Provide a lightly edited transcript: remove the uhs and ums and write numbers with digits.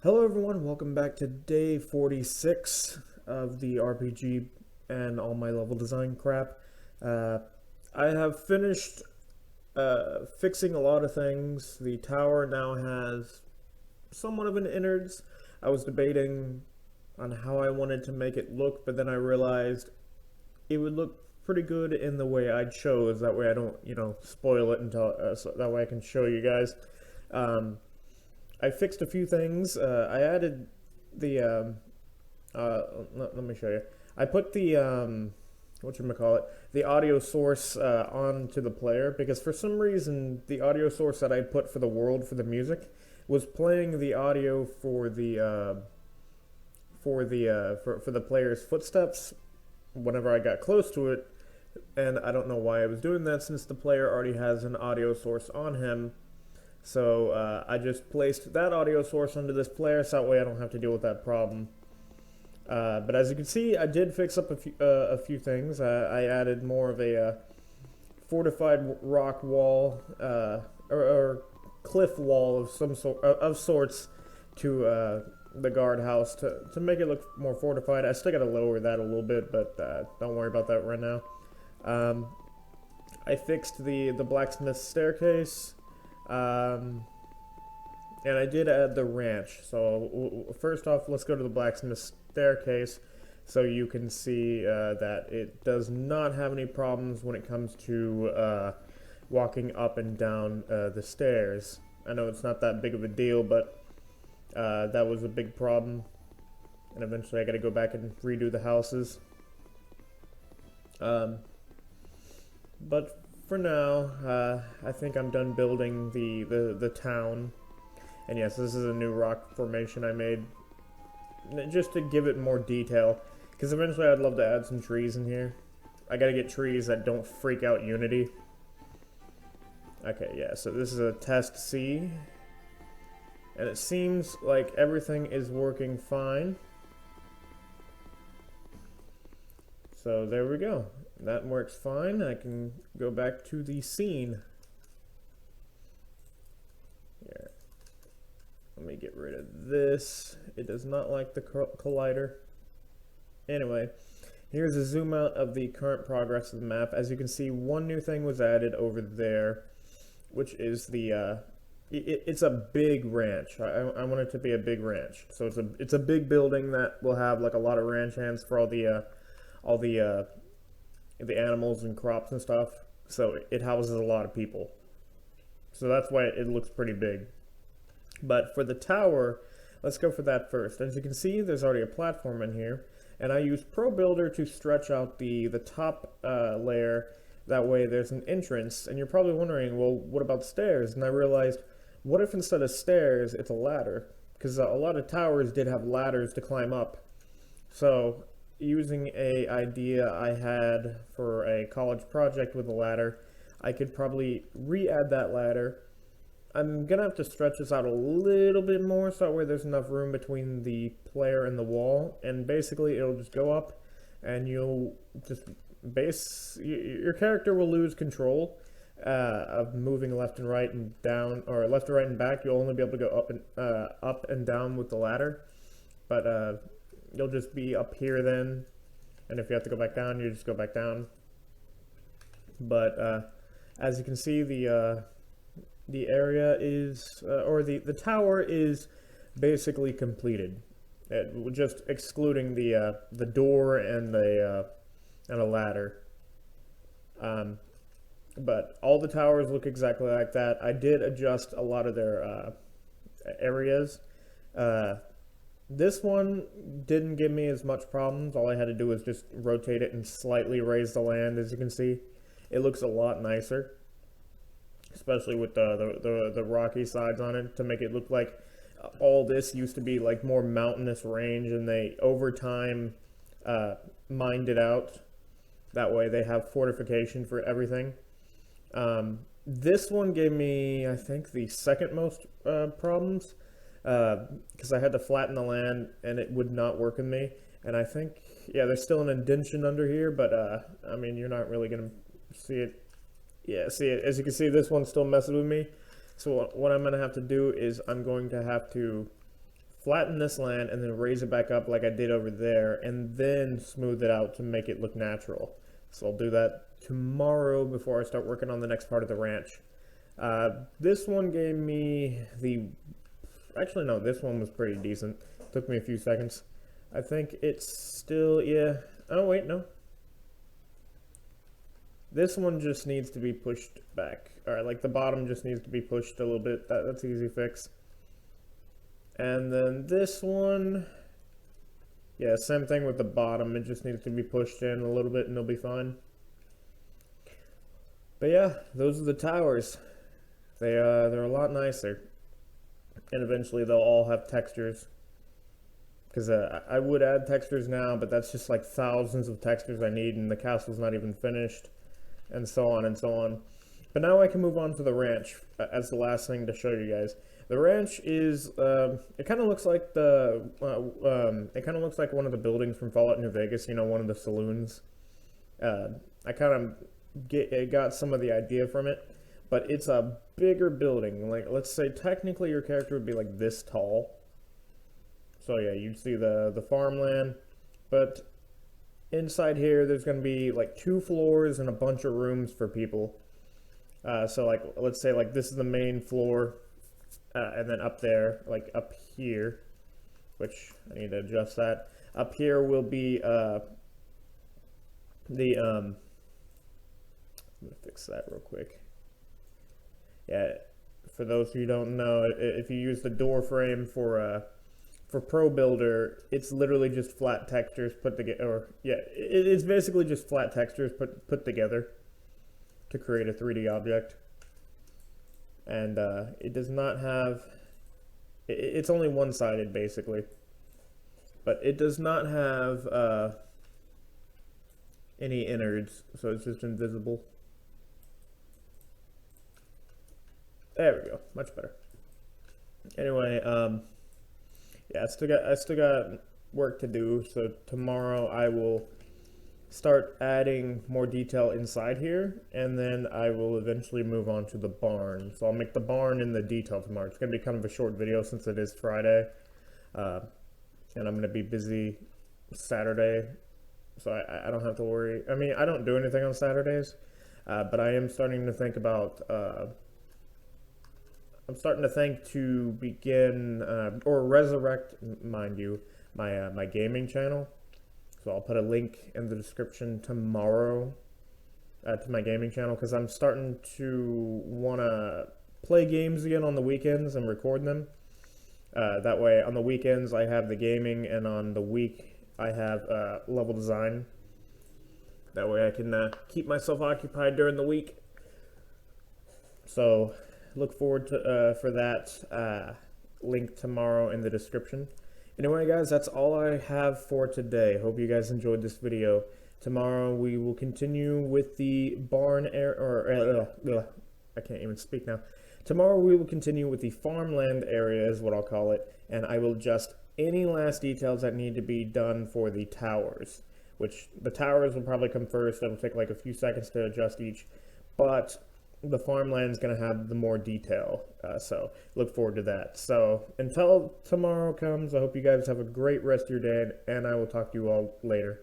Hello everyone, welcome back to day 46 of the RPG and all my level design crap. Uh, I have finished fixing a lot of things. The tower now has somewhat of an innards. I was debating on how I wanted to make it look, but then I realized it would look pretty good in the way I chose. That way I don't, spoil it until so that way I can show you guys. Um, I fixed a few things. I added the let me show you. I put the whatchamacallit, the audio source onto the player because for some reason the audio source that I put for the world for the music was playing the audio for the player's footsteps whenever I got close to it, and I don't know why I was doing that since the player already has an audio source on him. So I just placed that audio source onto this player so that way I don't have to deal with that problem. But as you can see, I did fix up a few things. I added more of a fortified rock wall or cliff wall of sorts to the guardhouse to make it look more fortified. I still got to lower that a little bit, but don't worry about that right now. I fixed the blacksmith staircase. And I did add the ranch. So first off, let's go to the blacksmith staircase so you can see that it does not have any problems when it comes to walking up and down the stairs. I know it's not that big of a deal, but that was a big problem. And eventually I got to go back and redo the houses. But for now, I think I'm done building the town. And yes, this is a new rock formation I made just to give it more detail. Because eventually I'd love to add some trees in here. I gotta get trees that don't freak out Unity. Okay, yeah, so this is a test C. And it seems like everything is working fine. So there we go. That works fine. I can go back to the scene. Yeah. Let me get rid of this. It does not like the collider. Anyway, here's a zoom out of the current progress of the map. As you can see, one new thing was added over there, which is the it's a big ranch. I want it to be a big ranch. So it's a big building that will have like a lot of ranch hands for all the animals and crops and stuff. So it houses a lot of people. So that's why it looks pretty big. But for the tower, let's go for that first. As you can see, there's already a platform in here, and I use Pro Builder to stretch out the top layer. That way there's an entrance, and you're probably wondering, well, what about stairs? And I realized, what if instead of stairs, it's a ladder? Because a lot of towers did have ladders to climb up. So using a idea I had for a college project with a ladder, I could probably re-add that ladder. I'm gonna have to stretch this out a little bit more so that way there's enough room between the player and the wall, and basically it'll just go up and you'll just your character will lose control of moving left and right and down, or left and right and back. You'll only be able to go up and down with the ladder, but you'll just be up here then, and if you have to go back down, you just go back down. But as you can see, the area is, or the tower is basically completed, just excluding the door and a ladder. But all the towers look exactly like that. I did adjust a lot of their areas. This one didn't give me as much problems. All I had to do was just rotate it and slightly raise the land. As you can see, it looks a lot nicer, especially with the rocky sides on it, to make it look like all this used to be like more mountainous range, and they over time mined it out. That way they have fortification for everything. This one gave me, I think, the second most problems, because I had to flatten the land and it would not work with me. And I think, yeah, there's still an indentation under here, but I mean, you're not really gonna see it. Yeah, see it, as you can see, this one's still messing with me. So what I'm gonna have to do is I'm going to have to flatten this land, and then raise it back up like I did over there, and then smooth it out to make it look natural. So I'll do that tomorrow before I start working on the next part of the ranch. This one gave me the... Actually, no, this one was pretty decent. Took me a few seconds. I think it's still... Yeah. Oh, wait, no. This one just needs to be pushed back. Alright, like the bottom just needs to be pushed a little bit. That's an easy fix. And then this one... Yeah, same thing with the bottom. It just needs to be pushed in a little bit and it'll be fine. But yeah, those are the towers. They're a lot nicer. And eventually they'll all have textures. Because I would add textures now, but that's just like thousands of textures I need, and the castle's not even finished, and so on and so on. But now I can move on to the ranch as the last thing to show you guys. The ranch is, it kind of looks like it kind of looks like one of the buildings from Fallout New Vegas, you know, one of the saloons. I kind of got some of the idea from it, but it's a bigger building. Like, let's say technically your character would be like this tall. So yeah, you'd see the farmland, but inside here there's going to be like 2 floors and a bunch of rooms for people. So like, let's say like this is the main floor, and then up there, like up here, which I need to adjust that. Up here will be I'm gonna fix that real quick. Yeah, for those who don't know, if you use the door frame for Pro Builder, it's literally just flat textures put together, or yeah, it's basically just flat textures put together to create a 3D object. And it does not have, it's only one-sided basically, but it does not have any innards, so it's just invisible. There we go, much better. Anyway, yeah, I still got work to do, so tomorrow I will start adding more detail inside here, and then I will eventually move on to the barn. So I'll make the barn in the detail tomorrow. It's going to be kind of a short video since it is Friday, and I'm going to be busy Saturday, so I don't have to worry. I mean, I don't do anything on Saturdays, but I am starting to think about... I'm starting to think to begin, or resurrect, mind you, my gaming channel. So I'll put a link in the description tomorrow to my gaming channel, because I'm starting to want to play games again on the weekends and record them. That way, on the weekends I have the gaming, and on the week I have level design. That way I can keep myself occupied during the week. So... look forward to for that link tomorrow in the description. Anyway, guys, that's all I have for today. Hope you guys enjoyed this video. Tomorrow we will continue with the barn I can't even speak now. Tomorrow we will continue with the farmland area, is what I'll call it, and I will adjust any last details that need to be done for the towers, which the towers will probably come first. It'll take like a few seconds to adjust each, but the farmland is going to have the more detail, so look forward to that. So until tomorrow comes, I hope you guys have a great rest of your day, and I will talk to you all later.